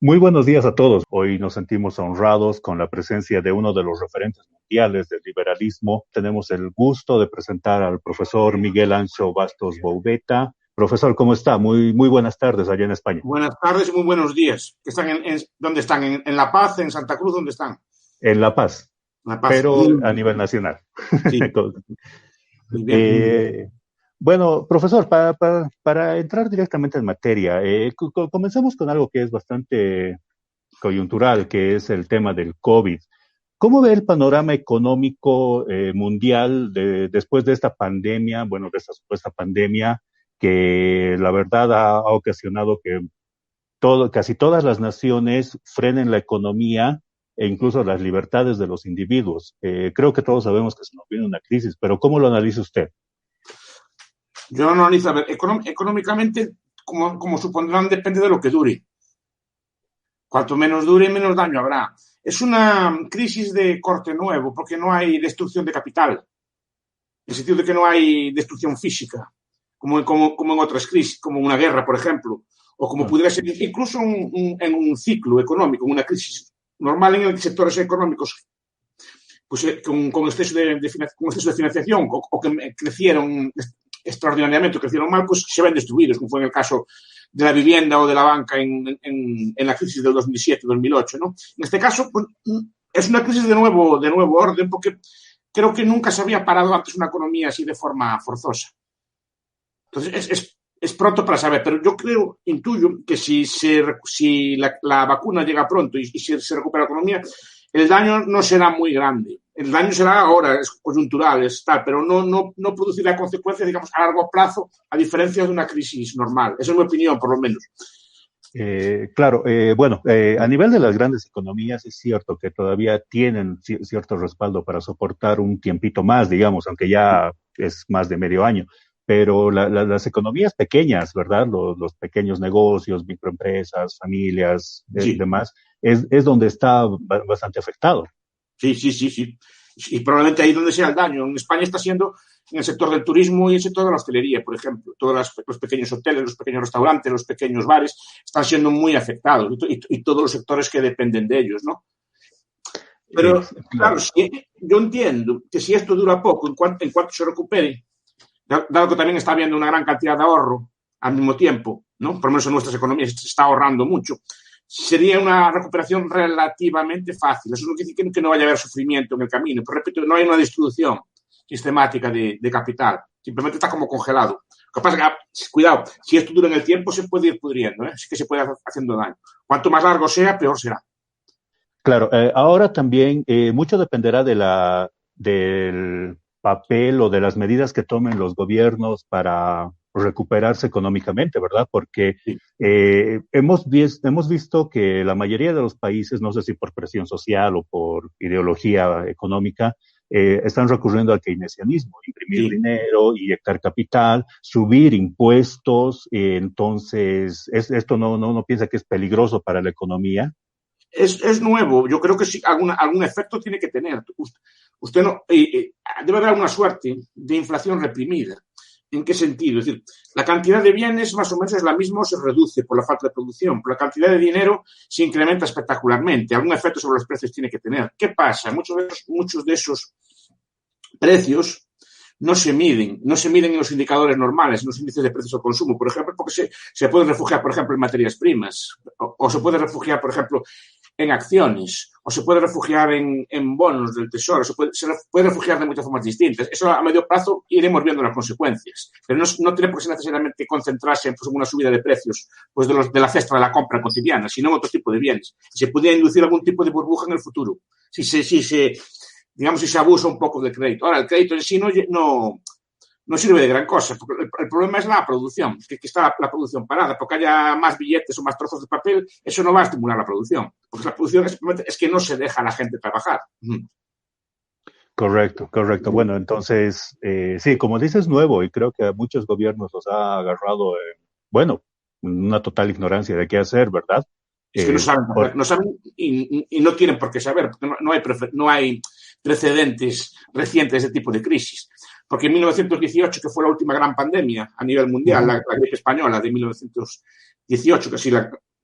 Muy buenos días a todos. Hoy nos sentimos honrados con la presencia de uno de los referentes mundiales del liberalismo. Tenemos el gusto de presentar al profesor Miguel Ancho Bastos Boubeta. Profesor, ¿cómo está? Muy buenas tardes allá en España. Buenas tardes y muy buenos días. ¿Dónde están? ¿En La Paz, en Santa Cruz? ¿Dónde están? En La Paz, En La Paz. pero a nivel nacional. Sí, muy bien. Eh, bueno, profesor, para entrar directamente en materia, comencemos con algo que es bastante coyuntural, que es el tema del COVID. ¿Cómo ve el panorama económico mundial después de esta pandemia, bueno, de esta supuesta pandemia, que la verdad ha ocasionado que casi todas las naciones frenen la economía e incluso las libertades de los individuos? Creo que todos sabemos que se nos viene una crisis, pero ¿cómo lo analiza usted? Yo lo analizo, a ver, económicamente, como supondrán, depende de lo que dure. Cuanto menos dure, menos daño habrá. Es una crisis de corte nuevo, porque no hay destrucción de capital, en el sentido de que no hay destrucción física, como en otras crisis, como una guerra, por ejemplo, o como pudiera ser incluso en un ciclo económico, una crisis normal en el que sectores económicos pues, con exceso de financiación o que crecieron extraordinariamente, crecieron mal, pues se ven destruidos, como fue en el caso de la vivienda o de la banca en la crisis del 2007-2008, ¿no? En este caso, pues, es una crisis de nuevo orden, porque creo que nunca se había parado antes una economía así de forma forzosa. Entonces, es pronto para saber, pero yo intuyo que si la vacuna llega pronto y se recupera la economía, el daño no será muy grande. El daño será ahora, es coyuntural, pero no producirá consecuencias, digamos, a largo plazo, a diferencia de una crisis normal. Esa es mi opinión, por lo menos. Claro, bueno, a nivel de las grandes economías es cierto que todavía tienen cierto respaldo para soportar un tiempito más, digamos, aunque ya es más de medio año. Pero las economías pequeñas, ¿verdad? Los pequeños negocios, microempresas, familias, Sí. demás, es donde está bastante afectado. Sí. Y probablemente ahí es donde sea el daño. En España está siendo en el sector del turismo y el sector de la hostelería, por ejemplo. Todos los pequeños hoteles, los pequeños restaurantes, los pequeños bares están siendo muy afectados y todos los sectores que dependen de ellos, ¿no? Pero, Claro. claro, yo entiendo que si esto dura poco, en cuanto se recupere, dado que también está habiendo una gran cantidad de ahorro al mismo tiempo, ¿no? Por lo menos en nuestras economías se está ahorrando mucho, sería una recuperación relativamente fácil. Eso no quiere decir que no vaya a haber sufrimiento en el camino, pero repito, no hay una distribución sistemática de capital, simplemente está como congelado. Lo que pasa es que, cuidado, si esto dura en el tiempo se puede ir pudriendo, sí que se puede ir haciendo daño. Cuanto más largo sea, peor será. Claro, ahora también mucho dependerá del papel o de las medidas que tomen los gobiernos para recuperarse económicamente, ¿verdad? Porque Sí. hemos visto que la mayoría de los países, no sé si por presión social o por ideología económica, están recurriendo al keynesianismo, imprimir Sí. dinero, inyectar capital, subir impuestos. Entonces, esto no piensa que es peligroso para la economía. Es nuevo. Yo creo que sí, algún efecto tiene que tener. Usted no debe haber alguna suerte de inflación reprimida. ¿En qué sentido? Es decir, la cantidad de bienes más o menos es la misma o se reduce por la falta de producción, pero la cantidad de dinero se incrementa espectacularmente. Algún efecto sobre los precios tiene que tener. ¿Qué pasa? Muchos de esos precios no se miden en los indicadores normales, en los índices de precios al consumo, por ejemplo, porque se pueden refugiar, por ejemplo, en materias primas, o se puede refugiar, por ejemplo, en acciones, o se puede refugiar en bonos del tesoro, se puede refugiar de muchas formas distintas. Eso a medio plazo iremos viendo las consecuencias, pero no tiene por qué necesariamente concentrarse en una subida de precios pues de la cesta de la compra cotidiana, sino en otro tipo de bienes. Se podría inducir algún tipo de burbuja en el futuro, si se abusa un poco del crédito. Ahora, el crédito en sí no sirve de gran cosa, porque el problema es la producción, que está la producción parada, porque haya más billetes o más trozos de papel, eso no va a estimular la producción, porque la producción es que no se deja a la gente trabajar. Correcto. Bueno, entonces, sí, como dices, nuevo, y creo que a muchos gobiernos los ha agarrado, bueno, una total ignorancia de qué hacer, ¿verdad? Es que no saben, Por, no saben y no tienen por qué saber, porque no hay precedentes recientes de ese tipo de crisis. Porque en 1918, que fue la última gran pandemia a nivel mundial, la gripe española de 1918, que sí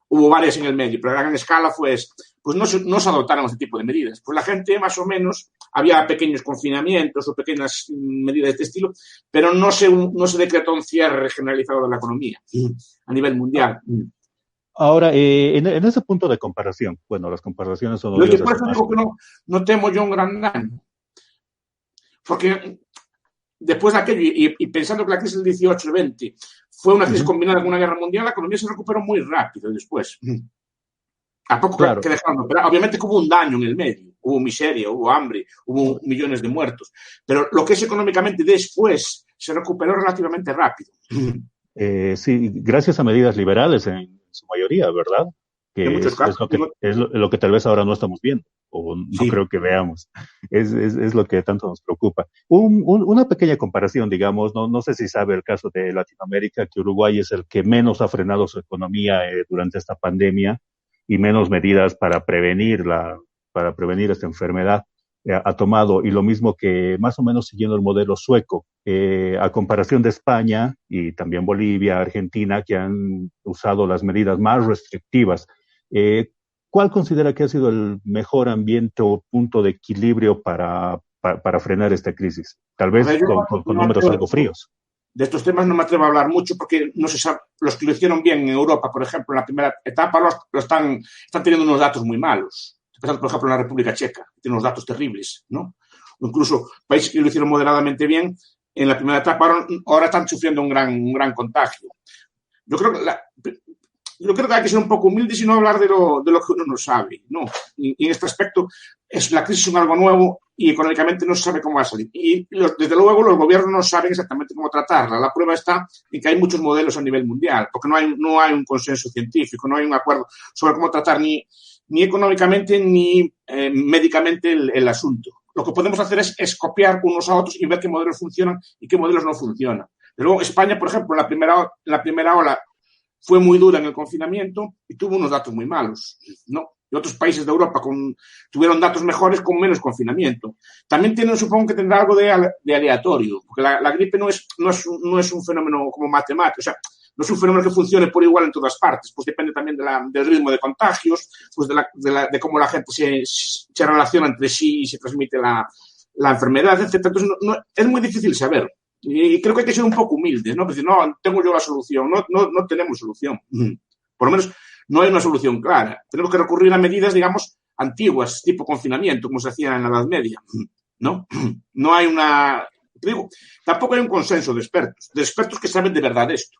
hubo varias en el medio, pero a gran escala pues no se adoptaron este tipo de medidas. Pues la gente más o menos, había pequeños confinamientos o pequeñas medidas de este estilo, pero no se decretó un cierre generalizado de la economía a nivel mundial. Ahora, en ese punto de comparación, bueno, las comparaciones son Por odiosas. eso digo que no temo yo un gran daño. Porque después de aquello, y pensando que la crisis del 18-20 fue una crisis combinada con una guerra mundial, la economía se recuperó muy rápido después. A poco Claro. que dejaron, pero obviamente hubo un daño en el medio, hubo miseria, hubo hambre, hubo millones de muertos, pero lo que es económicamente después se recuperó relativamente rápido. Sí, gracias a medidas liberales en su mayoría, ¿verdad? Que En muchos casos. es lo que tal vez ahora no estamos viendo, o no Sí. creo que veamos. Es lo que tanto nos preocupa. Una pequeña comparación, digamos, no sé si sabe el caso de Latinoamérica, que Uruguay es el que menos ha frenado su economía durante esta pandemia y menos medidas para prevenir esta enfermedad ha tomado, y lo mismo que más o menos siguiendo el modelo sueco, a comparación de España y también Bolivia, Argentina, que han usado las medidas más restrictivas. ¿Cuál considera que ha sido el mejor ambiente o punto de equilibrio para frenar esta crisis? Tal vez con números algo fríos. De estos temas no me atrevo a hablar mucho porque no se sabe. Los que lo hicieron bien en Europa, por ejemplo, en la primera etapa, lo están teniendo unos datos muy malos. Empezando, por ejemplo, en la República Checa, que tiene unos datos terribles, ¿no? O incluso países que lo hicieron moderadamente bien, en la primera etapa ahora están sufriendo un gran contagio. Yo creo que hay que ser un poco humildes y no hablar de lo que uno no sabe, ¿no? Y en este aspecto, la crisis es algo nuevo y económicamente no se sabe cómo va a salir. Y desde luego los gobiernos no saben exactamente cómo tratarla. La prueba está en que hay muchos modelos a nivel mundial, porque no hay un consenso científico, no hay un acuerdo sobre cómo tratar ni económicamente ni médicamente el asunto. Lo que podemos hacer es copiar unos a otros y ver qué modelos funcionan y qué modelos no funcionan. Luego, España, por ejemplo, en la primera ola fue muy dura en el confinamiento y tuvo unos datos muy malos, ¿no? Y otros países de Europa tuvieron datos mejores con menos confinamiento. También supongo que tendrá algo de aleatorio, porque la gripe no es un fenómeno como matemático, o sea, no es un fenómeno que funcione por igual en todas partes, pues depende también del ritmo de contagios, pues de cómo la gente se relaciona entre sí y se transmite la enfermedad, etc. Entonces, es muy difícil saber. Y creo que hay que ser un poco humildes, ¿no? Decir, no, tengo yo la solución. No tenemos solución. Por lo menos no hay una solución clara. Tenemos que recurrir a medidas, digamos, antiguas, tipo confinamiento, como se hacía en la Edad Media, ¿no? No hay tampoco hay un consenso de expertos que saben de verdad esto.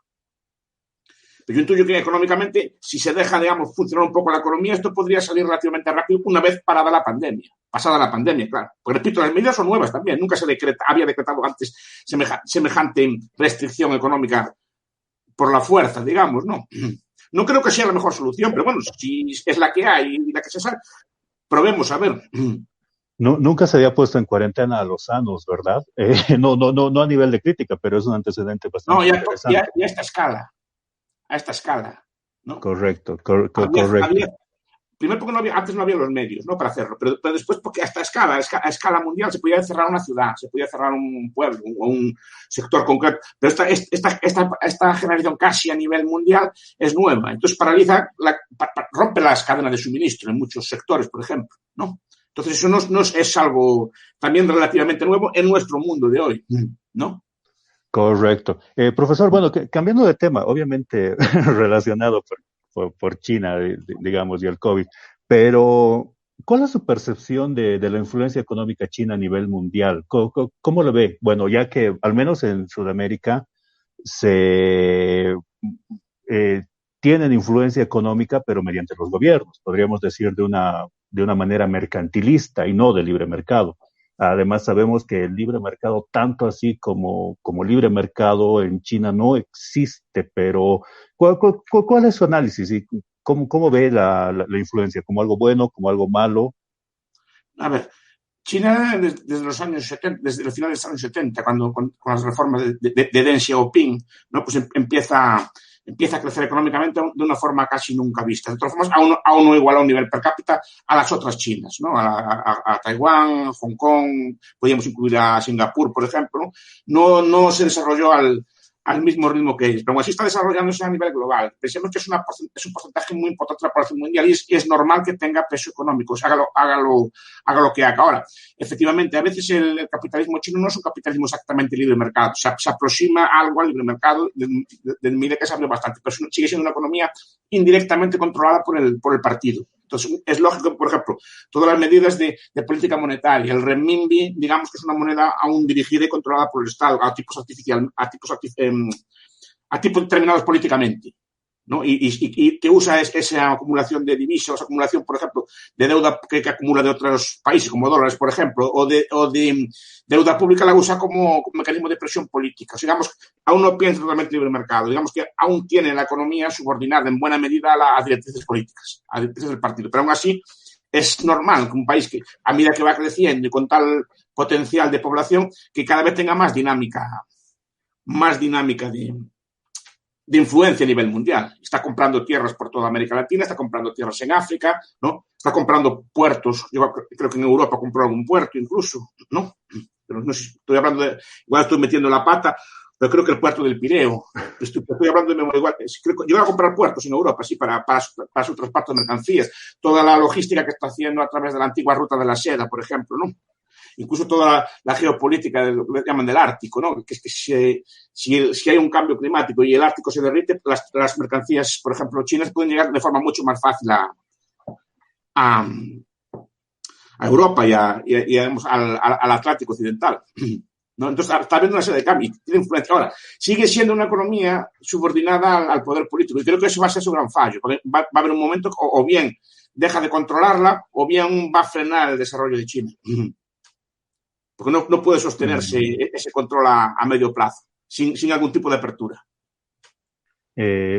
Pero yo intuyo que económicamente, si se deja, digamos, funcionar un poco la economía, esto podría salir relativamente rápido una vez pasada la pandemia, claro. Porque, repito, las medidas son nuevas también. Nunca había decretado antes semejante restricción económica por la fuerza, digamos, ¿no? No creo que sea la mejor solución, pero bueno, si es la que hay y la que se sabe, probemos a ver. Nunca se había puesto en cuarentena a los sanos, ¿verdad? No a nivel de crítica, pero es un antecedente bastante interesante. Ya a esta escala, ¿no? Correcto, correcto. Primero porque antes no había los medios, ¿no? Para hacerlo, pero después porque a escala mundial se podía cerrar una ciudad, se podía cerrar un pueblo o un sector concreto, pero esta generación casi a nivel mundial es nueva, entonces rompe las cadenas de suministro en muchos sectores, por ejemplo, ¿no? Entonces eso no es algo también relativamente nuevo en nuestro mundo de hoy, ¿no? Correcto. Profesor, bueno, cambiando de tema, obviamente relacionado por China, digamos, y el COVID, pero ¿cuál es su percepción de la influencia económica china a nivel mundial? ¿Cómo lo ve? Bueno, ya que al menos en Sudamérica tienen influencia económica, pero mediante los gobiernos, podríamos decir de una manera mercantilista y no de libre mercado. Además, sabemos que el libre mercado, tanto así como libre mercado en China, no existe, pero ¿cuál es su análisis y cómo ve la influencia? ¿Como algo bueno, como algo malo? A ver, China desde los años 70, desde el final de los años 70, cuando con las reformas de Deng Xiaoping, ¿no? Pues empieza a crecer económicamente de una forma casi nunca vista. De todas formas, aún no iguala un nivel per cápita a las otras Chinas, ¿no? A Taiwán, Hong Kong, podríamos incluir a Singapur, por ejemplo. No se desarrolló al al mismo ritmo que ellos, pero aún así está desarrollándose a nivel global. Pensemos que es un porcentaje muy importante de la población mundial y es normal que tenga peso económico, haga lo que haga. Ahora, efectivamente, a veces el capitalismo chino no es un capitalismo exactamente libre de mercado, se aproxima algo al libre mercado, de medida que se abre bastante, pero sigue siendo una economía indirectamente controlada por el partido. Entonces, es lógico, por ejemplo, todas las medidas de política monetaria, el renminbi, digamos que es una moneda aún dirigida y controlada por el Estado, a tipos determinados políticamente, ¿no? Y que usa esa acumulación de divisas, acumulación, por ejemplo, de deuda que acumula de otros países, como dólares, por ejemplo, o de deuda pública, la usa como mecanismo de presión política. O sea, digamos, aún no piensa totalmente libre mercado. Digamos que aún tiene la economía subordinada en buena medida a directrices políticas, a directrices del partido. Pero aún así, es normal que un país que, a medida que va creciendo y con tal potencial de población, que cada vez tenga más dinámica de influencia a nivel mundial. Está comprando tierras por toda América Latina, está comprando tierras en África, ¿no? Está comprando puertos. Yo creo que en Europa compró algún puerto incluso, ¿no? Pero no sé, igual estoy metiendo la pata, pero creo que el puerto del Pireo. Estoy hablando de memoria igual. Creo que yo voy a comprar puertos en Europa, sí, para su transporte de mercancías. Toda la logística que está haciendo a través de la antigua ruta de la seda, por ejemplo, ¿no? Incluso toda la geopolítica, lo que llaman del Ártico, ¿no? Que es que si hay un cambio climático y el Ártico se derrite, las mercancías, por ejemplo, chinas pueden llegar de forma mucho más fácil a Europa y al Atlántico Occidental, ¿no? Entonces, está habiendo una serie de cambios, tiene influencia. Ahora, sigue siendo una economía subordinada al poder político y creo que eso va a ser su gran fallo, porque va a haber un momento o bien deja de controlarla o bien va a frenar el desarrollo de China. Porque no puede sostenerse ese control a medio plazo, sin algún tipo de apertura.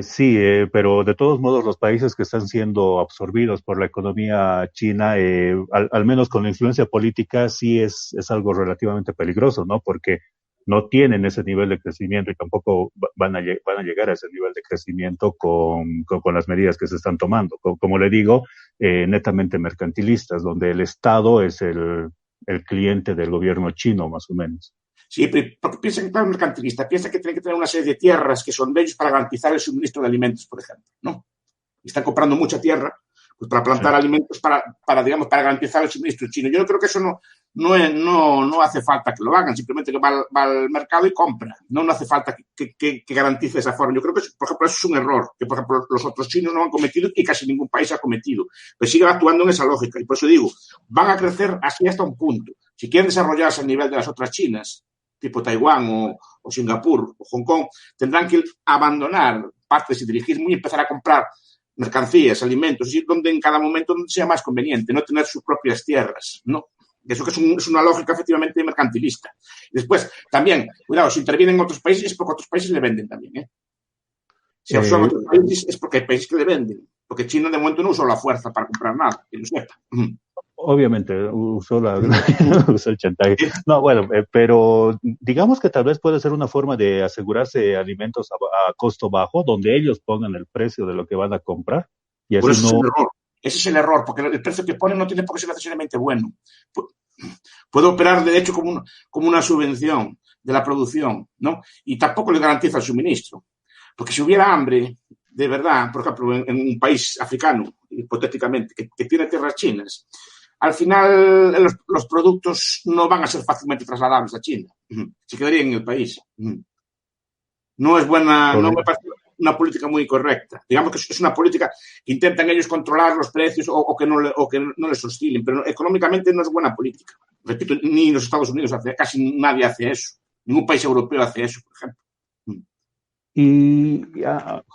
Sí, pero de todos modos los países que están siendo absorbidos por la economía china, al menos con la influencia política, sí es algo relativamente peligroso, ¿no? Porque no tienen ese nivel de crecimiento y tampoco van a llegar a ese nivel de crecimiento con las medidas que se están tomando. Como le digo, netamente mercantilistas, donde el Estado es el cliente del gobierno chino, más o menos. Sí, porque piensa que es mercantilista, piensa que tiene que tener una serie de tierras que son de ellos para garantizar el suministro de alimentos, por ejemplo, ¿no? Y están comprando mucha tierra pues para plantar alimentos para garantizar el suministro chino. Yo creo que eso no hace falta que lo hagan, simplemente que va al mercado y compra. No hace falta que garantice esa forma. Yo creo que, por ejemplo, eso es un error que, por ejemplo, los otros chinos no han cometido y casi ningún país ha cometido. Pero siguen actuando en esa lógica. Y por eso digo, van a crecer así hasta un punto. Si quieren desarrollarse al nivel de las otras Chinas, tipo Taiwán o Singapur o Hong Kong, tendrán que abandonar partes y dirigirse y empezar a comprar mercancías, alimentos, y donde en cada momento sea más conveniente, no tener sus propias tierras, ¿no? Eso que es una lógica efectivamente mercantilista. Después, también, cuidado, si intervienen otros países es porque otros países le venden también, ¿eh? Si absorben otros países es porque hay países que le venden, porque China de momento no usó la fuerza para comprar nada, que lo sepa. Obviamente usó usó el chantaje. No, bueno, pero digamos que tal vez puede ser una forma de asegurarse alimentos a costo bajo, donde ellos pongan el precio de lo que van a comprar. Y así es el error. Ese es el error, porque el precio que ponen no tiene por qué ser necesariamente bueno. Puede operar, de hecho, como una subvención de la producción, ¿no? Y tampoco le garantiza el suministro. Porque si hubiera hambre, de verdad, por ejemplo, en un país africano, hipotéticamente, que tiene tierras chinas, al final los productos no van a ser fácilmente trasladables a China. Se quedarían en el país. No es buena, no me parece una política muy correcta. Digamos que es una política que intentan ellos controlar los precios o que no les oscilen, pero económicamente no es buena política. Repito, ni los Estados Unidos casi nadie hace eso. Ningún país europeo hace eso, por ejemplo. Y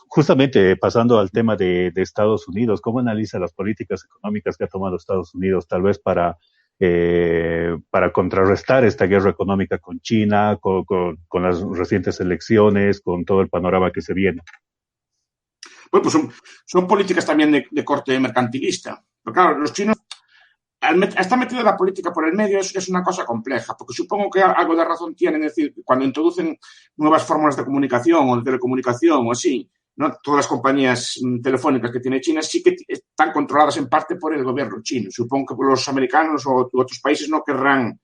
justamente pasando al tema de Estados Unidos, ¿cómo analiza las políticas económicas que ha tomado Estados Unidos, tal vez para contrarrestar esta guerra económica con China, con las recientes elecciones, con todo el panorama que se viene? Bueno, pues son políticas también de corte mercantilista. Pero claro, los chinos, estar metido en la política por el medio es una cosa compleja, porque supongo que algo de razón tienen, es decir, cuando introducen nuevas fórmulas de comunicación o de telecomunicación o así, ¿no? Todas las compañías telefónicas que tiene China sí que están controladas en parte por el gobierno chino. Supongo que los americanos o otros países no querrán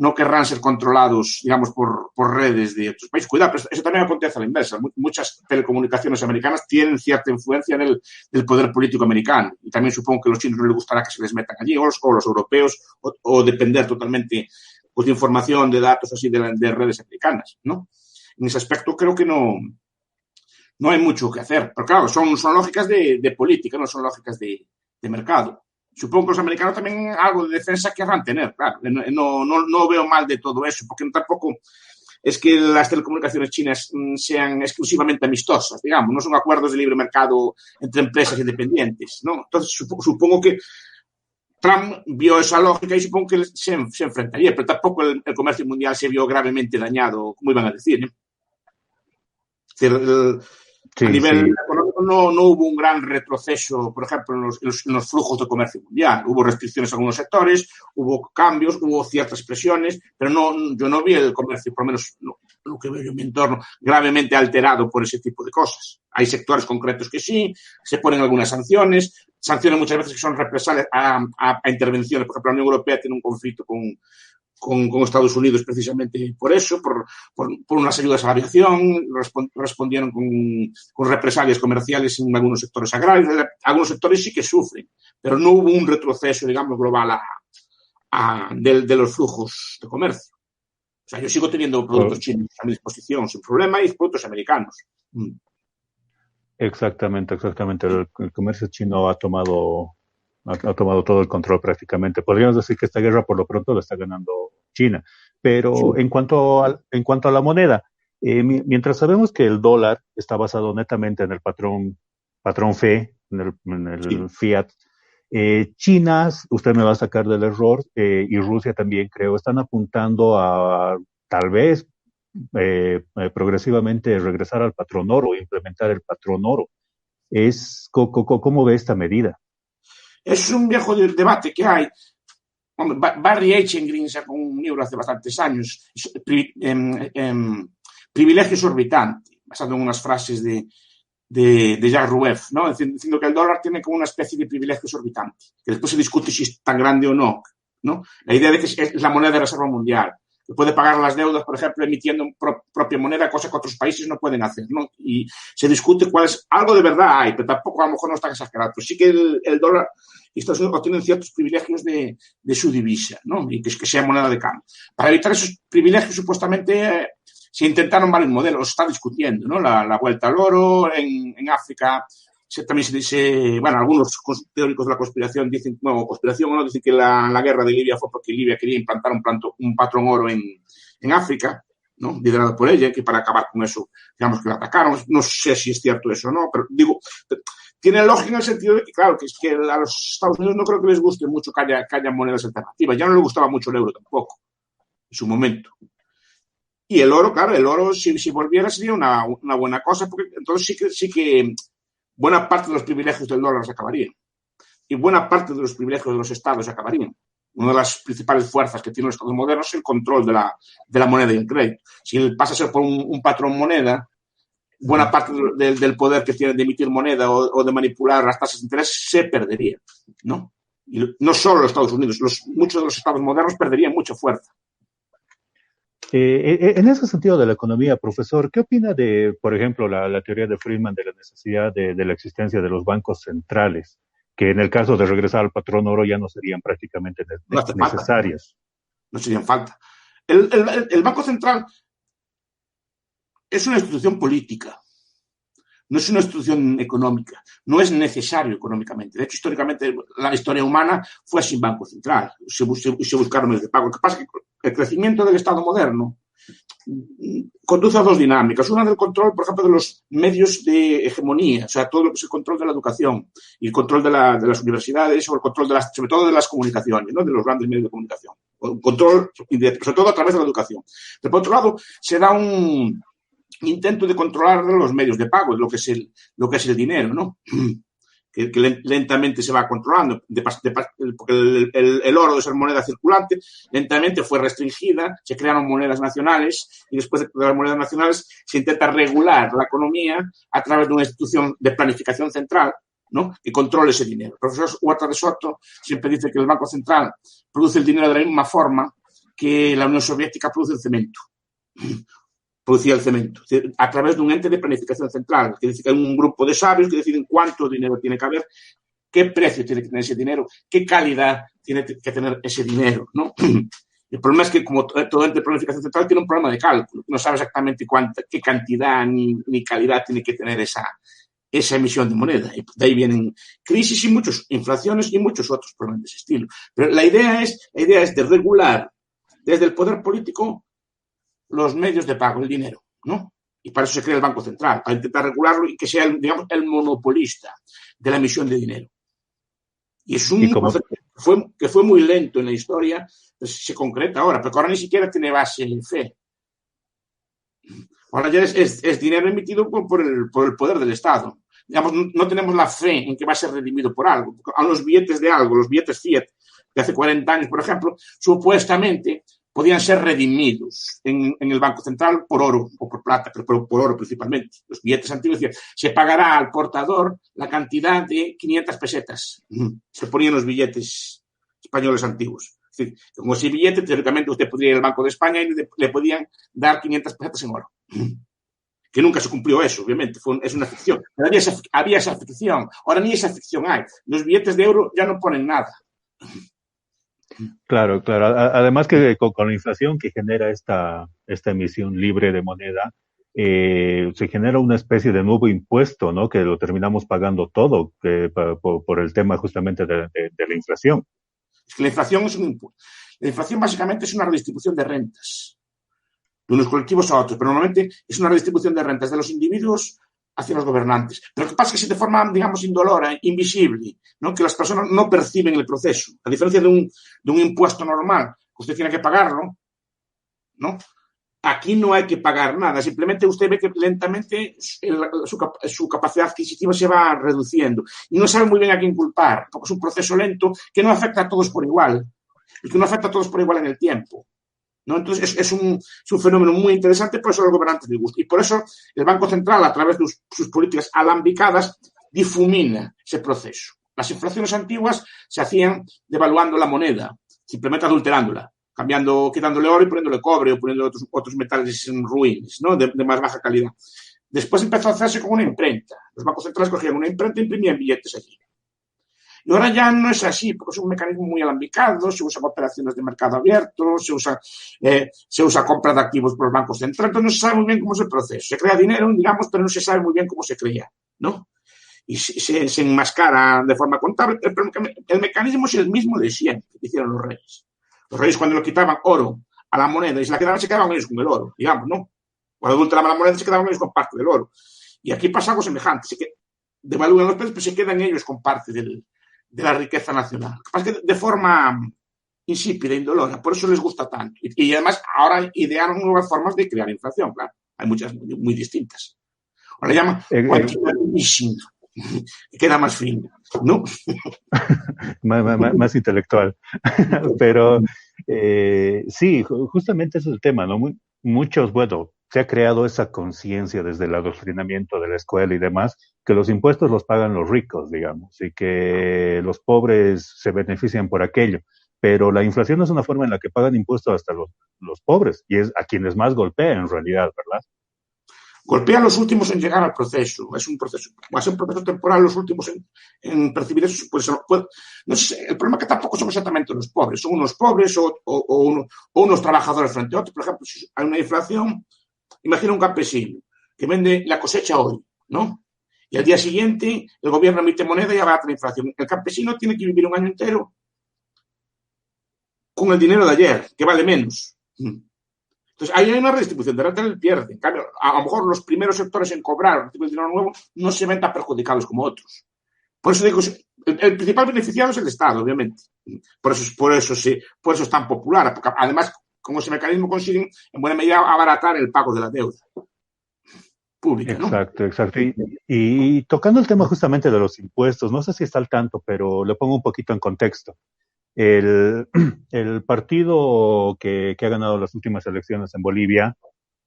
no querrán ser controlados, digamos, por redes de otros países. Cuidado, pero eso también acontece a la inversa. Muchas telecomunicaciones americanas tienen cierta influencia del poder político americano. Y también supongo que a los chinos no les gustará que se les metan allí, o los europeos, o depender totalmente pues, de información, de datos así de redes americanas, ¿no? En ese aspecto creo que no hay mucho que hacer. Pero claro, son lógicas de política, no son lógicas de mercado. Supongo que los americanos también algo de defensa querrán tener, claro. No veo mal de todo eso, porque tampoco es que las telecomunicaciones chinas sean exclusivamente amistosas, digamos, no son acuerdos de libre mercado entre empresas independientes, ¿no? Entonces, supongo que Trump vio esa lógica y supongo que se enfrentaría, pero tampoco el comercio mundial se vio gravemente dañado, como iban a decir, ¿eh? Es decir, a nivel económico no hubo un gran retroceso, por ejemplo, en los flujos de comercio mundial. Hubo restricciones en algunos sectores, hubo cambios, hubo ciertas presiones, pero yo no vi el comercio, por lo menos lo que veo yo en mi entorno, gravemente alterado por ese tipo de cosas. Hay sectores concretos que sí, se ponen algunas sanciones muchas veces que son represalias a intervenciones. Por ejemplo, la Unión Europea tiene un conflicto con Estados Unidos precisamente por eso, por unas ayudas a la aviación, respondieron con represalias comerciales en algunos sectores agrarios. Algunos sectores sí que sufren, pero no hubo un retroceso, digamos, global de los flujos de comercio. O sea, yo sigo teniendo productos chinos a mi disposición sin problema y productos americanos. Exactamente. El comercio chino ha tomado todo el control prácticamente. Podríamos decir que esta guerra por lo pronto la está ganando China. Pero en cuanto a la moneda, mientras sabemos que el dólar está basado netamente en el patrón fe, en el fiat, China, usted me va a sacar del error, y Rusia también creo, están apuntando a tal vez progresivamente regresar al patrón oro, implementar el patrón oro. ¿Cómo ve esta medida? Es un viejo debate que hay. Barry Eichengreen sacó un libro hace bastantes años, Privilegio exorbitante, basado en unas frases de Jacques Rueff, ¿no? Diciendo que el dólar tiene como una especie de privilegio exorbitante, que después se discute si es tan grande o no, ¿no? La idea de que es la moneda de reserva mundial, que puede pagar las deudas, por ejemplo, emitiendo propia moneda, cosa que otros países no pueden hacer, ¿no? Y se discute cuál es, algo de verdad hay, pero tampoco a lo mejor no está exagerado, pero sí que el dólar y Estados Unidos obtienen ciertos privilegios de su divisa, ¿no? Y que sea moneda de cambio. Para evitar esos privilegios, supuestamente, se intentaron varios modelos, se está discutiendo, ¿no? La vuelta al oro en África. También se dice, bueno, algunos teóricos de la conspiración dicen, bueno, conspiración o no, dicen que la guerra de Libia fue porque Libia quería implantar un patrón oro en África, ¿no? Liderado por ella, que para acabar con eso, digamos que la atacaron. No sé si es cierto eso o no, pero digo, tiene lógica en el sentido de que, claro, que es que a los Estados Unidos no creo que les guste mucho que haya monedas alternativas. Ya no les gustaba mucho el euro tampoco, en su momento. Y el oro, claro, si volviera sería una buena cosa, porque entonces sí que buena parte de los privilegios del dólar se acabarían. Y buena parte de los privilegios de los estados se acabarían. Una de las principales fuerzas que tienen los estados modernos es el control de la moneda y el crédito. Si pasa a ser por un patrón moneda, buena parte del poder que tienen de emitir moneda o de manipular las tasas de interés se perdería, ¿no? Y no solo los Estados Unidos, muchos de los estados modernos perderían mucha fuerza. En ese sentido de la economía, profesor, ¿qué opina de, por ejemplo, la teoría de Friedman de la necesidad de la existencia de los bancos centrales, que en el caso de regresar al patrón oro ya no serían prácticamente necesarios? No serían falta. El Banco Central es una institución política, no es una institución económica, no es necesario económicamente. De hecho, históricamente, la historia humana fue sin Banco Central, se buscaron medios de pago. Lo que pasa es que el crecimiento del Estado moderno conduce a dos dinámicas. Una del control, por ejemplo, de los medios de hegemonía, o sea, todo lo que es el control de la educación y el control de las universidades o el control sobre todo de las comunicaciones, ¿no? De los grandes medios de comunicación. Control, sobre todo a través de la educación. Pero por otro lado, se da un intento de controlar los medios de pago, lo que es el dinero, ¿no? Que lentamente se va controlando, porque el oro de ser moneda circulante lentamente fue restringida, se crearon monedas nacionales y después de las monedas nacionales se intenta regular la economía a través de una institución de planificación central, ¿no? Que controle ese dinero. El profesor Huerta de Soto siempre dice que el Banco Central produce el dinero de la misma forma que la Unión Soviética produce el cemento. Producía el cemento, a través de un ente de planificación central, que dice que hay un grupo de sabios que deciden cuánto dinero tiene que haber, qué precio tiene que tener ese dinero, qué calidad tiene que tener ese dinero, ¿no? El problema es que, como todo ente de planificación central, tiene un problema de cálculo. No sabe exactamente qué cantidad ni calidad tiene que tener esa emisión de moneda. Y de ahí vienen crisis y inflaciones y muchos otros problemas de ese estilo. Pero la idea es de regular desde el poder político los medios de pago, el dinero, ¿no? Y para eso se crea el Banco Central, para intentar regularlo y que sea, digamos, el monopolista de la emisión de dinero. Y es un proceso que fue muy lento en la historia, pues se concreta ahora, pero ahora ni siquiera tiene base en fe. Ahora ya es dinero emitido por el poder del Estado. Digamos, no tenemos la fe en que va a ser redimido por algo. A los billetes de algo, los billetes Fiat, de hace 40 años, por ejemplo, supuestamente podían ser redimidos en el Banco Central por oro o por plata, pero por oro principalmente. Los billetes antiguos decían, se pagará al portador la cantidad de 500 pesetas. Se ponían los billetes españoles antiguos. Es decir, con ese billete, teóricamente, usted podría ir al Banco de España y le podían dar 500 pesetas en oro. Que nunca se cumplió eso, obviamente, es una ficción. Pero había esa ficción. Ahora ni esa ficción hay. Los billetes de euro ya no ponen nada. Claro, claro. Además que con la inflación que genera esta emisión libre de moneda, se genera una especie de nuevo impuesto, ¿no? Que lo terminamos pagando todo por el tema justamente de la inflación. Es que la inflación es un impuesto. La inflación básicamente es una redistribución de rentas de unos colectivos a otros, pero normalmente es una redistribución de rentas de los individuos hacia los gobernantes. Pero lo que pasa es que se de forma, digamos, indolora, invisible, ¿no? Que las personas no perciben el proceso. A diferencia de un impuesto normal, que usted tiene que pagarlo, ¿no? Aquí no hay que pagar nada, simplemente usted ve que lentamente su capacidad adquisitiva se va reduciendo y no sabe muy bien a quién culpar, porque es un proceso lento que no afecta a todos por igual y que no afecta a todos por igual en el tiempo, ¿no? Entonces es un fenómeno muy interesante, por eso a los gobernantes les gusta. Y por eso el Banco Central, a través de sus políticas alambicadas, difumina ese proceso. Las inflaciones antiguas se hacían devaluando la moneda, simplemente adulterándola, quitándole oro y poniéndole cobre o poniendo otros metales ruines, ¿no? De más baja calidad. Después empezó a hacerse con una imprenta. Los bancos centrales cogían una imprenta y imprimían billetes allí. Y ahora ya no es así, porque es un mecanismo muy alambicado, se usan operaciones de mercado abierto, se usa compra de activos por los bancos centrales, entonces no se sabe muy bien cómo es el proceso. Se crea dinero, digamos, pero no se sabe muy bien cómo se crea, ¿no? Y se enmascara de forma contable, pero el mecanismo es el mismo de siempre, que hicieron los reyes. Los reyes, cuando le quitaban oro a la moneda y se la quedaban, se quedaban ellos con el oro, digamos, ¿no? Cuando adulteraban la moneda, se quedaban ellos con parte del oro. Y aquí pasa algo semejante, devalúan los precios, pero se quedan ellos con parte de la riqueza nacional. Lo que pasa es que de forma insípida, indolora, por eso les gusta tanto. Y además, ahora idearon nuevas formas de crear inflación, claro. Hay muchas muy distintas. O le llaman quantitative easing, que queda más fino, ¿no? más intelectual. Pero sí, justamente ese es el tema, ¿no? Muchos, bueno, se ha creado esa conciencia desde el adoctrinamiento de la escuela y demás, que los impuestos los pagan los ricos, digamos, y que los pobres se benefician por aquello. Pero la inflación es una forma en la que pagan impuestos hasta los pobres, y es a quienes más golpea en realidad, ¿verdad? Golpea a los últimos en llegar al proceso. Va a ser un proceso temporal los últimos en percibir eso. Pues, no sé, el problema es que tampoco son exactamente los pobres. Son unos pobres o unos trabajadores frente a otros. Por ejemplo, si hay una inflación, imagina un campesino que vende la cosecha hoy, ¿no? Y al día siguiente el gobierno emite moneda y abate la inflación. El campesino tiene que vivir un año entero con el dinero de ayer, que vale menos. Entonces, ahí hay una redistribución de renta, él pierde. En cambio, a lo mejor los primeros sectores en cobrar el dinero nuevo no se ven tan perjudicados como otros. Por eso digo, el principal beneficiado es el Estado, obviamente. Por eso es tan popular. Porque además, con ese mecanismo consiguen, en buena medida, abaratar el pago de la deuda pública, ¿no? Exacto. Y tocando el tema justamente de los impuestos, no sé si está al tanto, pero le pongo un poquito en contexto. El partido que ha ganado las últimas elecciones en Bolivia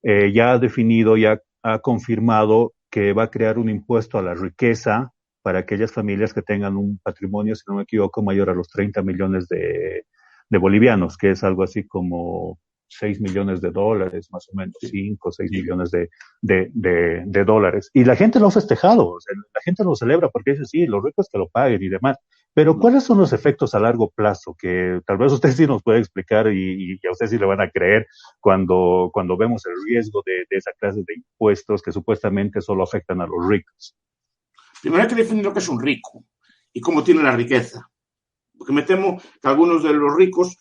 ya ha definido, ya ha confirmado que va a crear un impuesto a la riqueza para aquellas familias que tengan un patrimonio, si no me equivoco, mayor a los 30 millones de de bolivianos, que es algo así como $6 millones, más o menos, 5 o 6 millones de dólares. Y la gente lo ha festejado, o sea, la gente lo celebra porque dice, sí, los ricos que lo paguen y demás. Pero ¿cuáles son los efectos a largo plazo que tal vez usted sí nos puede explicar y a usted sí le van a creer cuando vemos el riesgo de esa clase de impuestos que supuestamente solo afectan a los ricos? Primero hay que definir lo que es un rico y cómo tiene la riqueza. Porque me temo que algunos de los ricos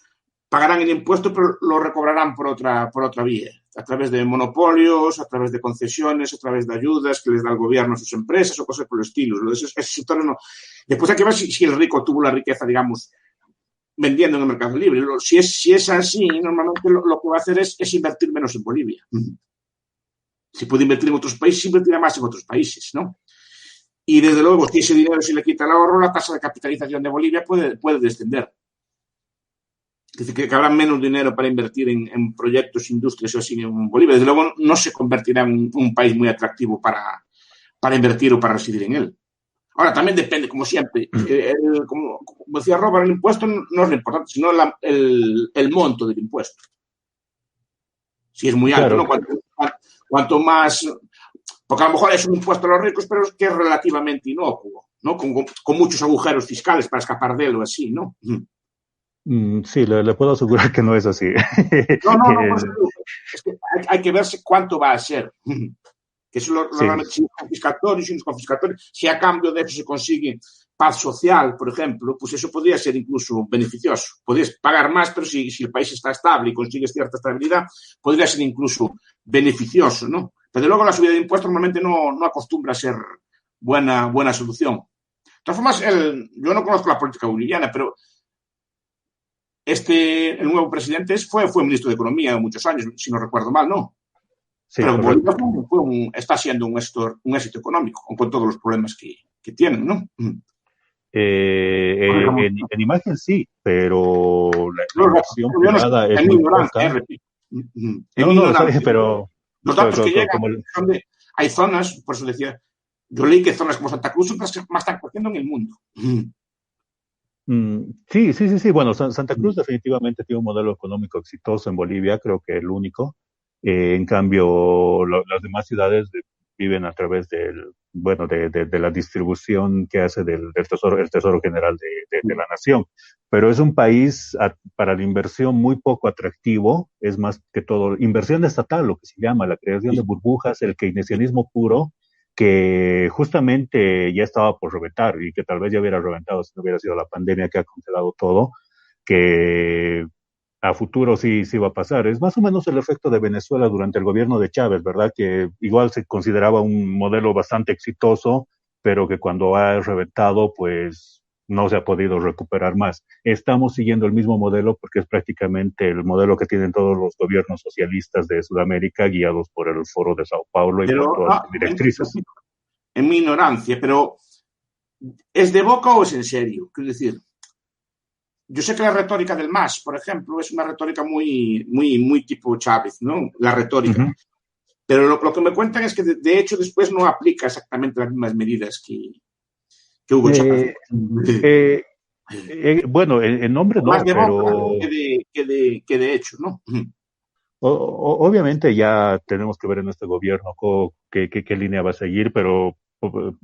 pagarán el impuesto, pero lo recobrarán por otra vía, a través de monopolios, a través de concesiones, a través de ayudas que les da el gobierno a sus empresas o cosas por el estilo. Ese sector no. Después hay que ver si el rico tuvo la riqueza, digamos, vendiendo en el mercado libre. Si es así, normalmente lo que va a hacer es invertir menos en Bolivia. Si puede invertir en otros países, invertirá más en otros países, ¿no? Y desde luego, si ese dinero se le quita el ahorro, la tasa de capitalización de Bolivia puede descender. Es decir, que habrá menos dinero para invertir en proyectos, industrias o así en Bolivia. Desde luego, no se convertirá en un país muy atractivo para invertir o para residir en él. Ahora, también depende, como siempre. Como decía Robert, el impuesto no es lo importante, sino el monto del impuesto. Si es muy alto, claro. ¿No? Cuanto más... Porque a lo mejor es un impuesto a los ricos, pero es que es relativamente inocuo, ¿no? Con muchos agujeros fiscales para escapar de él o así, ¿no? Sí, le puedo asegurar que no es así. No, es que hay que verse cuánto va a ser. Que eso realmente, si es confiscatorio, si no es confiscatorio, si a cambio de eso se consigue paz social, por ejemplo, pues eso podría ser incluso beneficioso. Podrías pagar más, pero si el país está estable y consigues cierta estabilidad, podría ser incluso beneficioso, ¿no? Pero luego la subida de impuestos normalmente no acostumbra a ser buena solución. De todas formas, yo no conozco la política boliviana, pero el nuevo presidente fue ministro de Economía muchos años, si no recuerdo mal, ¿no? Sí, pero Bolivia está siendo un éxito económico, con todos los problemas que tienen, ¿no? En imagen sí, pero la inversión privada es muy poca. Pero los datos que llegan son de... Hay zonas, por eso decía, yo leí que zonas como Santa Cruz son las que más están creciendo en el mundo. Sí. Bueno, Santa Cruz definitivamente tiene un modelo económico exitoso en Bolivia, creo que el único. En cambio, las demás ciudades viven a través de la distribución que hace el Tesoro General de la Nación. Pero es un país para la inversión muy poco atractivo, es más que todo inversión estatal, lo que se llama la creación de burbujas, el keynesianismo puro, que justamente ya estaba por reventar y que tal vez ya hubiera reventado si no hubiera sido la pandemia que ha congelado todo, que a futuro sí va a pasar. Es más o menos el efecto de Venezuela durante el gobierno de Chávez, ¿verdad? Que igual se consideraba un modelo bastante exitoso, pero que cuando ha reventado, pues no se ha podido recuperar más. Estamos siguiendo el mismo modelo porque es prácticamente el modelo que tienen todos los gobiernos socialistas de Sudamérica, guiados por el Foro de Sao Paulo y por todas las directrices. En mi ignorancia, pero ¿es de boca o es en serio? Quiero decir, yo sé que la retórica del MAS, por ejemplo, es una retórica muy tipo Chávez, ¿no? La retórica. Uh-huh. Pero lo que me cuentan es que, de hecho, después no aplica exactamente las mismas medidas que Hugo Chávez. Bueno, en nombre no, más de pero... boca que de hecho, ¿no? Obviamente ya tenemos que ver en este gobierno qué línea va a seguir, pero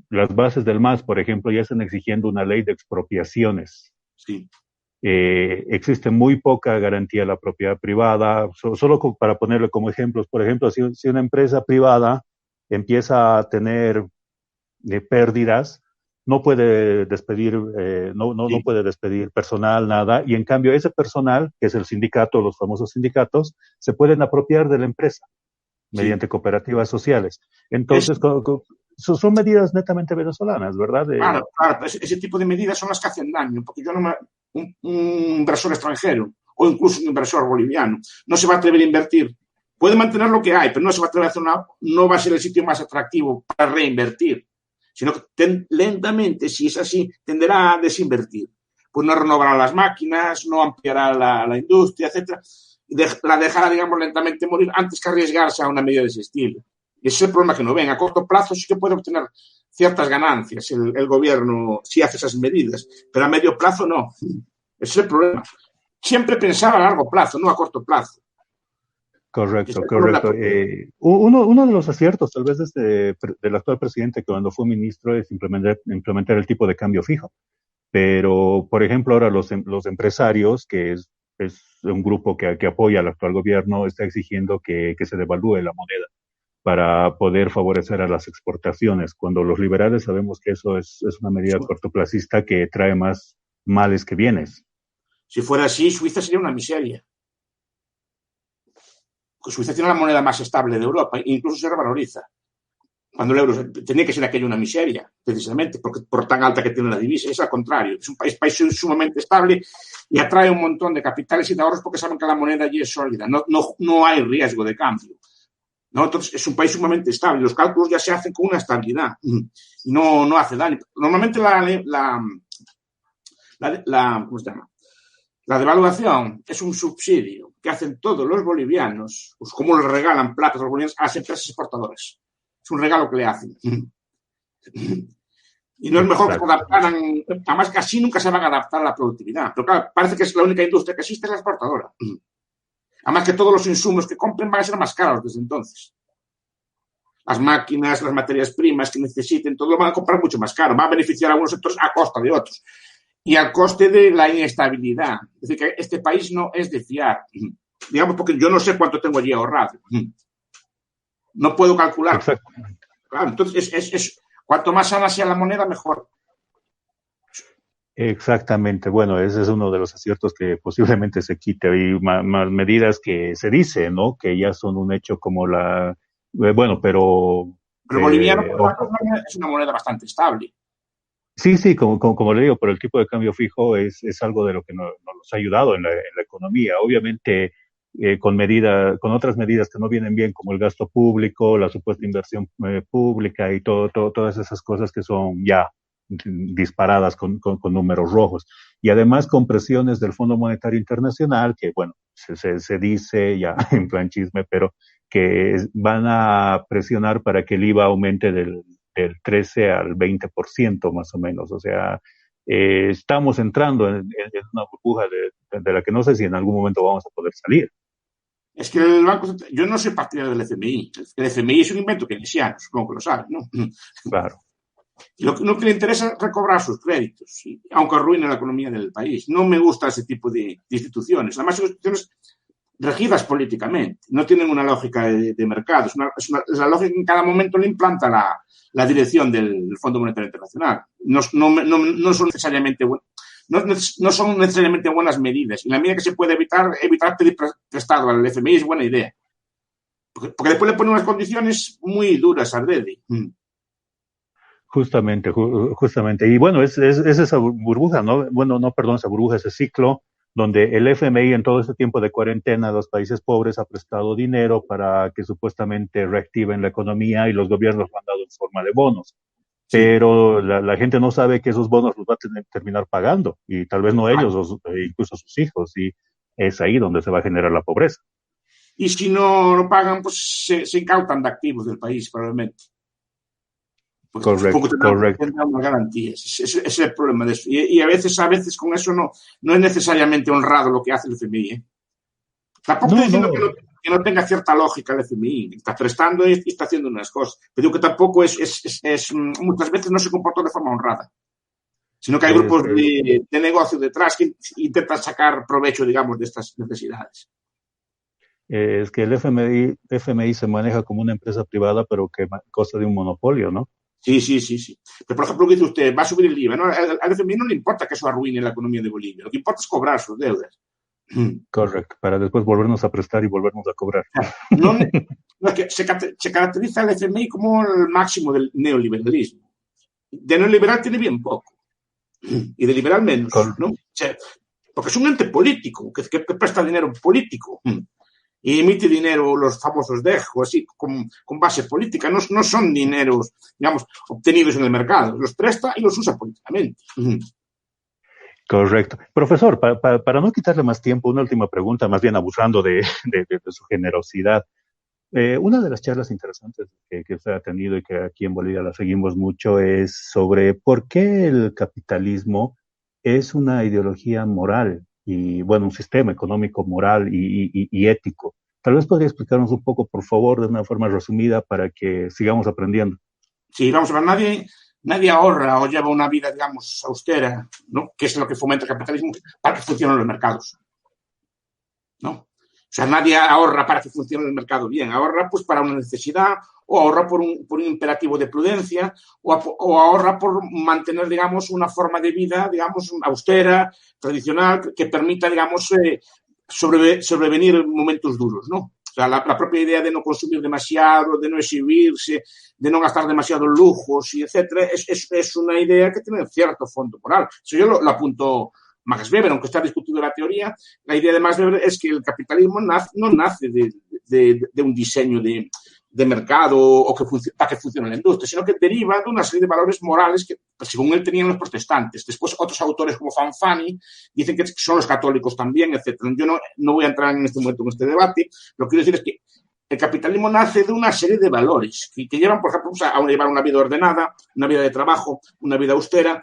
las bases del MAS, por ejemplo, ya están exigiendo una ley de expropiaciones. Sí. Existe muy poca garantía de la propiedad privada. Solo para ponerle como ejemplos, por ejemplo, si una empresa privada empieza a tener pérdidas, no puede despedir, no puede despedir personal, nada, y en cambio ese personal, que es el sindicato, los famosos sindicatos, se pueden apropiar de la empresa mediante cooperativas sociales. Entonces, son medidas netamente venezolanas, ¿verdad? Claro, ese tipo de medidas son las que hacen daño, porque un inversor extranjero o incluso un inversor boliviano no se va a atrever a invertir. Puede mantener lo que hay, pero no se va a atrever a hacer no va a ser el sitio más atractivo para reinvertir, sino que lentamente, si es así, tenderá a desinvertir. Pues no renovará las máquinas, no ampliará la industria, etcétera, y la dejará, digamos, lentamente morir antes que arriesgarse a una medida de ese estilo. Y ese es el problema que no ven. A corto plazo sí que puede obtener ciertas ganancias el gobierno si hace esas medidas, pero a medio plazo no. Ese es el problema. siempre pensaba a largo plazo, no a corto plazo. Correcto, correcto. Uno de los aciertos, tal vez, del actual presidente, que cuando fue ministro, es implementar el tipo de cambio fijo. Pero, por ejemplo, ahora los empresarios, es un grupo que apoya al actual gobierno, está exigiendo que se devalúe la moneda para poder favorecer a las exportaciones, cuando los liberales sabemos que eso es una medida cortoplacista que trae más males que bienes. Si fuera así, Suiza sería una miseria. Suiza tiene la moneda más estable de Europa, incluso se revaloriza. Cuando el euro tenía que ser aquello una miseria, precisamente, porque por tan alta que tiene la divisa. Es al contrario, es un país sumamente estable y atrae un montón de capitales y de ahorros porque saben que la moneda allí es sólida, no hay riesgo de cambio. ¿No? Entonces, es un país sumamente estable. Los cálculos ya se hacen con una estabilidad y no hace daño. Normalmente ¿cómo se llama? La devaluación es un subsidio que hacen todos los bolivianos, pues como les regalan platas a los bolivianos a las empresas exportadoras. Es un regalo que le hacen. Y no es mejor que se adaptaran, además que así nunca se van a adaptar a la productividad. Pero claro, parece que es la única industria que existe, es la exportadora. Además que todos los insumos que compren van a ser más caros desde entonces. Las máquinas, las materias primas que necesiten, todo lo van a comprar mucho más caro. Va a beneficiar a algunos sectores a costa de otros. Y al coste de la inestabilidad. Es decir, que este país no es de fiar. Digamos, porque yo no sé cuánto tengo allí ahorrado. No puedo calcular. Exactamente. Claro, entonces, cuanto más sana sea la moneda, mejor. Exactamente. Bueno, ese es uno de los aciertos que posiblemente se quite. Hay más medidas que se dice, ¿no? Que ya son un hecho como bueno, pero... Pero el boliviano es una moneda bastante estable. Sí, como le digo, pero el tipo de cambio fijo es algo de lo que nos ha ayudado en la economía. Obviamente, con otras medidas que no vienen bien, como el gasto público, la supuesta inversión pública y todas esas cosas que son ya disparadas con números rojos. Y además con presiones del Fondo Monetario Internacional, que bueno, se dice ya en plan chisme, pero que van a presionar para que el IVA aumente del 13 al 20% más o menos. O sea, estamos entrando en una burbuja de la que no sé si en algún momento vamos a poder salir. Es que el Banco Central, yo no soy partidario del FMI. El FMI es un invento keynesiano, supongo que lo saben, ¿no? Claro. Y lo que le interesa es recobrar sus créditos, ¿sí? Aunque arruine la economía del país. No me gusta ese tipo de instituciones. Además, son instituciones regidas políticamente. No tienen una lógica de mercado. Es la lógica que en cada momento le implanta la dirección del Fondo Monetario Internacional. No son necesariamente no son necesariamente buenas medidas. Y la medida que se puede evitar pedir prestado al FMI es buena idea. Porque después le ponen unas condiciones muy duras al DEDI. Justamente. Y bueno, es esa burbuja, ¿no? Bueno, no, perdón, esa burbuja, ese ciclo donde el FMI en todo este tiempo de cuarentena a los países pobres ha prestado dinero para que supuestamente reactiven la economía y los gobiernos lo han dado en forma de bonos. Sí. Pero la gente no sabe que esos bonos los va a terminar pagando, y tal vez no ellos, incluso sus hijos, y es ahí donde se va a generar la pobreza. Y si no lo pagan, pues se incautan de activos del país, probablemente. Porque correcto. Tendrán unas garantías. Ese es el problema de eso. Y a veces con eso no es necesariamente honrado lo que hace el FMI. Tampoco estoy diciendo que no tenga cierta lógica el FMI. Está prestando y está haciendo unas cosas. Pero digo que tampoco muchas veces no se comporta de forma honrada. Sino que hay grupos de negocio detrás que intentan sacar provecho, digamos, de estas necesidades. Es que el FMI se maneja como una empresa privada, pero que consta de un monopolio, ¿no? Sí. Pero, por ejemplo, lo que dice usted, va a subir el IVA, ¿no? Al FMI no le importa que eso arruine la economía de Bolivia. Lo que importa es cobrar sus deudas. Correcto, para después volvernos a prestar y volvernos a cobrar. No, es que se caracteriza el FMI como el máximo del neoliberalismo. De neoliberal tiene bien poco. Y de liberal menos, ¿no? O sea, porque es un ente político, que presta dinero político. Y emite dinero, los famosos DEJO, así, con base política. No son dineros, digamos, obtenidos en el mercado. Los presta y los usa políticamente. Correcto. Profesor, para no quitarle más tiempo, una última pregunta, más bien abusando de su generosidad. Una de las charlas interesantes que usted ha tenido y que aquí en Bolivia la seguimos mucho es sobre por qué el capitalismo es una ideología moral y, bueno, un sistema económico, moral y ético. Tal vez podría explicarnos un poco, por favor, de una forma resumida para que sigamos aprendiendo. Sí, vamos a ver, nadie ahorra o lleva una vida, digamos, austera, ¿no? Que es lo que fomenta el capitalismo, para que funcionen los mercados, ¿no? O sea, nadie ahorra para que funcione el mercado bien, ahorra pues para una necesidad o ahorra por un imperativo de prudencia o ahorra por mantener, digamos, una forma de vida, digamos, austera, tradicional, que permita, digamos, sobrevenir momentos duros, ¿no? O sea, la propia idea de no consumir demasiado, de no exhibirse, de no gastar demasiados lujos, y etcétera, es una idea que tiene cierto fondo moral. Eso yo lo apunto Max Weber, aunque está discutido la teoría, la idea de Max Weber es que el capitalismo no nace de un diseño de mercado o para que funcione la industria, sino que deriva de una serie de valores morales que, según él, tenían los protestantes. Después, otros autores como Fanfani dicen que son los católicos también, etcétera. Yo no voy a entrar en este momento en este debate. Lo que quiero decir es que el capitalismo nace de una serie de valores que llevan, por ejemplo, a llevar una vida ordenada, una vida de trabajo, una vida austera,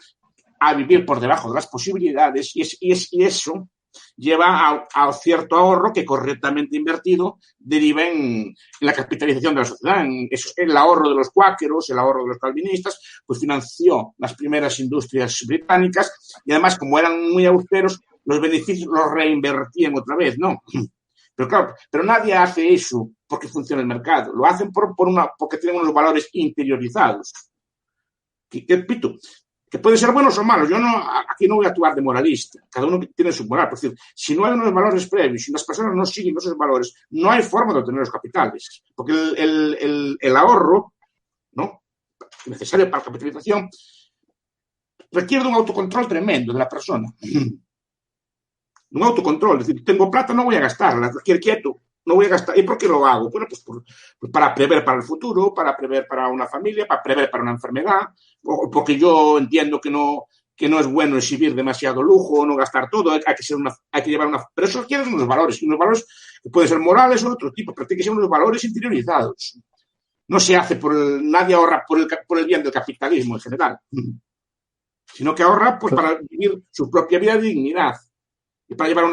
a vivir por debajo de las posibilidades, y eso lleva a cierto ahorro que, correctamente invertido, deriva en la capitalización de la sociedad. El ahorro de los cuáqueros, el ahorro de los calvinistas, pues financió las primeras industrias británicas, y además, como eran muy austeros, los beneficios los reinvertían otra vez, ¿no? Pero claro, nadie hace eso porque funciona el mercado, lo hacen porque tienen unos valores interiorizados. Repito, que pueden ser buenos o malos. Yo aquí no voy a actuar de moralista. Cada uno tiene su moral. Por decir, si no hay unos valores previos, si las personas no siguen esos valores, no hay forma de obtener los capitales. Porque el ahorro, ¿no?, necesario para la capitalización, requiere de un autocontrol tremendo de la persona. Un autocontrol. Es decir, tengo plata, no voy a gastarla. Quiero quieto, no voy a gastar. ¿Y por qué lo hago? Bueno, pues para prever para el futuro, para prever para una familia, para prever para una enfermedad, o porque yo entiendo que no es bueno exhibir demasiado lujo, no gastar todo, hay que llevar una... Pero eso requiere unos valores que pueden ser morales o de otro tipo, pero tienen que ser unos valores interiorizados. No se hace nadie ahorra por el bien del capitalismo en general, sino que ahorra pues para vivir su propia vida de dignidad. Y para llevar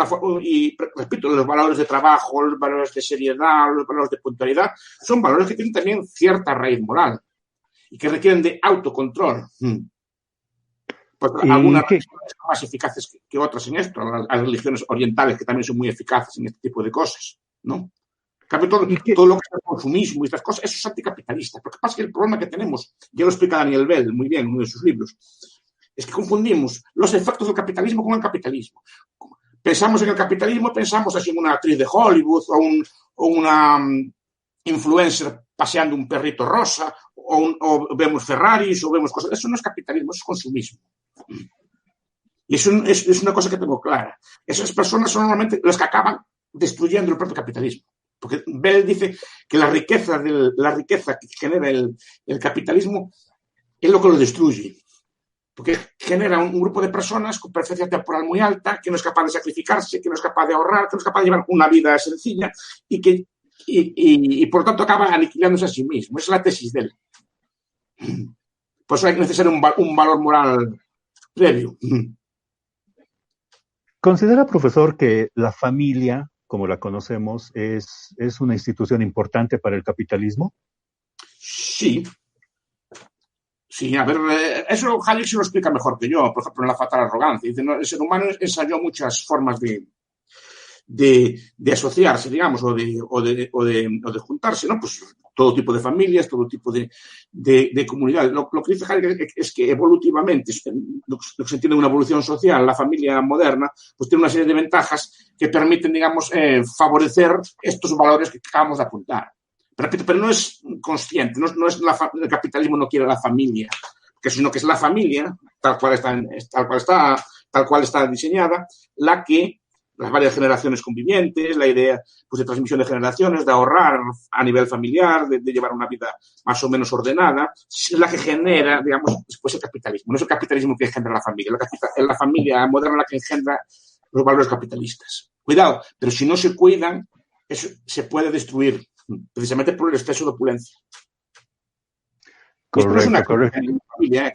repito, los valores de trabajo, los valores de seriedad, los valores de puntualidad, son valores que tienen también cierta raíz moral y que requieren de autocontrol. Pues algunas religiones son más eficaces que otras en esto, las religiones orientales, que también son muy eficaces en este tipo de cosas, ¿no? Todo lo que es el consumismo y estas cosas, eso es anticapitalista. Lo que pasa es que el problema que tenemos, ya lo explica Daniel Bell muy bien en uno de sus libros, es que confundimos los efectos del capitalismo con el capitalismo. Pensamos en el capitalismo, pensamos así en una actriz de Hollywood o una influencer paseando un perrito rosa o vemos Ferraris o vemos cosas. Eso no es capitalismo, eso es consumismo. Y eso es una cosa que tengo clara. Esas personas son normalmente las que acaban destruyendo el propio capitalismo. Porque Bell dice que la riqueza que genera el capitalismo es lo que lo destruye. Porque genera un grupo de personas con preferencia temporal muy alta, que no es capaz de sacrificarse, que no es capaz de ahorrar, que no es capaz de llevar una vida sencilla y por lo tanto acaba aniquilándose a sí mismo. Esa es la tesis de él. Por eso hay que necesitar un valor moral previo. ¿Considera, profesor, que la familia, como la conocemos, es una institución importante para el capitalismo? Sí. Sí, a ver, eso Hayek se lo explica mejor que yo, por ejemplo, en La fatal arrogancia. Dice, no, el ser humano ensayó muchas formas de asociarse, digamos, o de juntarse, ¿no? Pues todo tipo de familias, todo tipo de comunidades. Lo que dice Hayek es que evolutivamente, lo que se entiende una evolución social, la familia moderna, pues tiene una serie de ventajas que permiten, digamos, favorecer estos valores que acabamos de apuntar. Pero no es consciente, no es el capitalismo no quiere la familia, sino que es la familia, tal cual está diseñada, la que las varias generaciones convivientes, la idea pues, de transmisión de generaciones, de ahorrar a nivel familiar, de llevar una vida más o menos ordenada, es la que genera, digamos, después el capitalismo. No es el capitalismo que engendra la familia, es la familia moderna la que engendra los valores capitalistas. Cuidado, pero si no se cuidan, eso se puede destruir precisamente por el exceso de opulencia. Correcto, Esto no es una correcto. familia,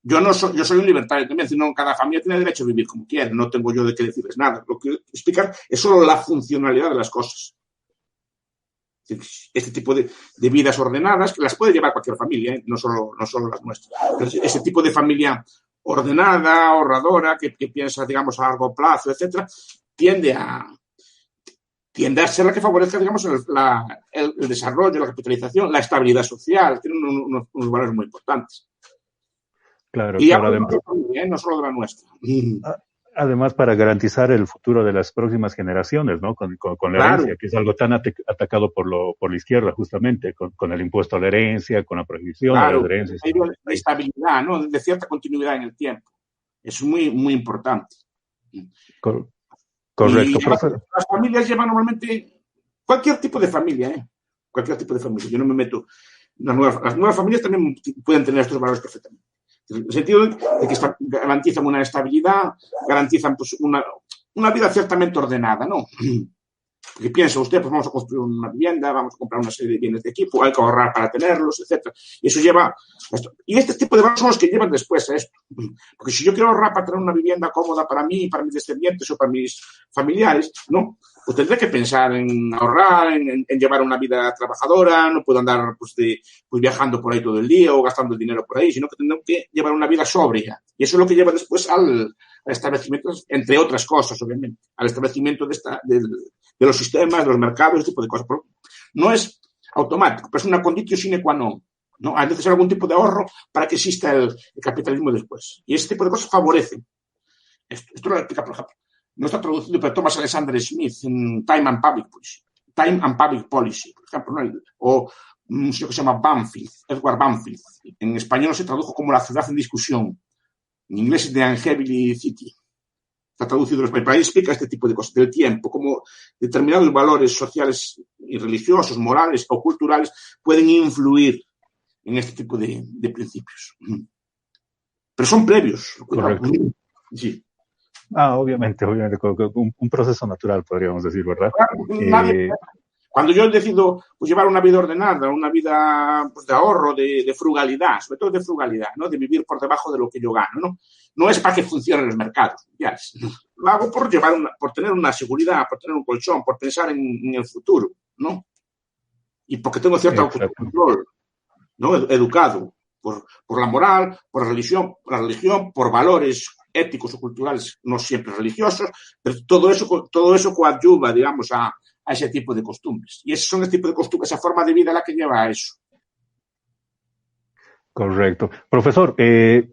yo soy un libertario también, es decir, no, cada familia tiene derecho a vivir como quiere, no tengo yo de qué decirles nada. Lo que explicar es solo la funcionalidad de las cosas. Este tipo de vidas ordenadas, que las puede llevar cualquier familia, no solo las nuestras. Ese tipo de familia ordenada, ahorradora, que piensa, digamos, a largo plazo, etcétera, tiende a ser la que favorezca, digamos, el desarrollo, la capitalización, la estabilidad social, tiene unos valores muy importantes. Claro, Y claro, además, no solo de la nuestra. Además, para garantizar el futuro de las próximas generaciones, ¿no? Con la Claro. herencia, que es algo tan atacado por la izquierda, justamente, con el impuesto a la herencia, con la prohibición de las herencias. Hay una estabilidad, ¿no? De cierta continuidad en el tiempo. Es muy, muy importante. Correcto, y profesor. Las familias llevan normalmente cualquier tipo de familia, ¿eh? Cualquier tipo de familia. Yo no me meto. Las nuevas familias también pueden tener estos valores perfectamente. En el sentido de que garantizan una estabilidad, garantizan pues, una vida ciertamente ordenada, ¿no? Porque piensa usted, pues vamos a construir una vivienda, vamos a comprar una serie de bienes de equipo, hay que ahorrar para tenerlos, etcétera. Y eso lleva esto. Y este tipo de valores son los que llevan después a esto. Porque si yo quiero ahorrar para tener una vivienda cómoda para mí, para mis descendientes o para mis familiares, ¿no? Pues tendré que pensar en ahorrar, en llevar una vida trabajadora, no puedo andar pues viajando por ahí todo el día o gastando el dinero por ahí, sino que tendré que llevar una vida sobria. Y eso es lo que lleva después al establecimiento, entre otras cosas, obviamente, al establecimiento de los sistemas, de los mercados, ese tipo de cosas. Pero no es automático, pero es una condición sine qua non, ¿no? Hay necesario algún tipo de ahorro para que exista el capitalismo después. Y ese tipo de cosas favorecen. Esto lo explica, por ejemplo, no está traducido, pero Thomas Alexander Smith en Time and Public Policy. Time and Public Policy, por ejemplo, ¿no? O un señor que se llama Banfield, Edward Banfield. En español se tradujo como La ciudad en discusión. En inglés es The Unheavily City. Está traducido en español. Pero ahí explica este tipo de cosas, del tiempo, cómo determinados valores sociales y religiosos, morales o culturales pueden influir en este tipo de principios. Pero son previos. Correcto. Sí. Obviamente, un proceso natural, podríamos decir, ¿verdad? Cuando yo decido pues, llevar una vida ordenada, una vida pues, de ahorro, de frugalidad, sobre todo de frugalidad, ¿no? De vivir por debajo de lo que yo gano, ¿no? No es para que funcionen los mercados mundiales. Lo hago por tener una seguridad, por tener un colchón, por pensar en el futuro, ¿no? Y porque tengo cierto autocontrol, ¿no? Educado por la moral, por la religión, por valores éticos o culturales, no siempre religiosos, pero todo eso coadyuva, digamos, a ese tipo de costumbres. Y esos son ese tipo de costumbres, esa forma de vida la que lleva a eso. Correcto. Profesor,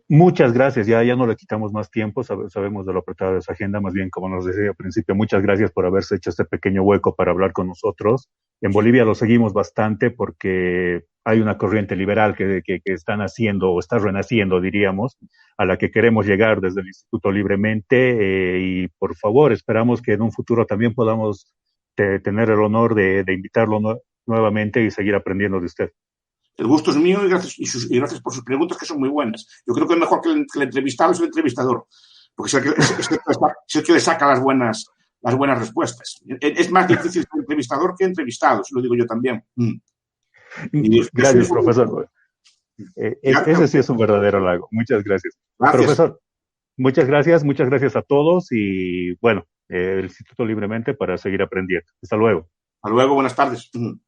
muchas gracias. Ya no le quitamos más tiempo. Sabemos de lo apretada de esa agenda. Más bien, como nos decía al principio, muchas gracias por haberse hecho este pequeño hueco para hablar con nosotros. En Bolivia lo seguimos bastante porque hay una corriente liberal que están haciendo o está renaciendo, diríamos, a la que queremos llegar desde el Instituto Libremente. Y por favor, esperamos que en un futuro también podamos tener el honor de invitarlo nuevamente y seguir aprendiendo de usted. El gusto es mío y gracias por sus preguntas, que son muy buenas. Yo creo que es mejor que el entrevistado es el entrevistador, porque es el que le saca las buenas respuestas. Es más difícil ser entrevistador que entrevistado, se lo digo yo también. Gracias, profesor. Ese sí es un verdadero halago. Muchas gracias. Profesor, muchas gracias a todos y bueno, el Instituto Libremente para seguir aprendiendo. Hasta luego. Hasta luego, buenas tardes.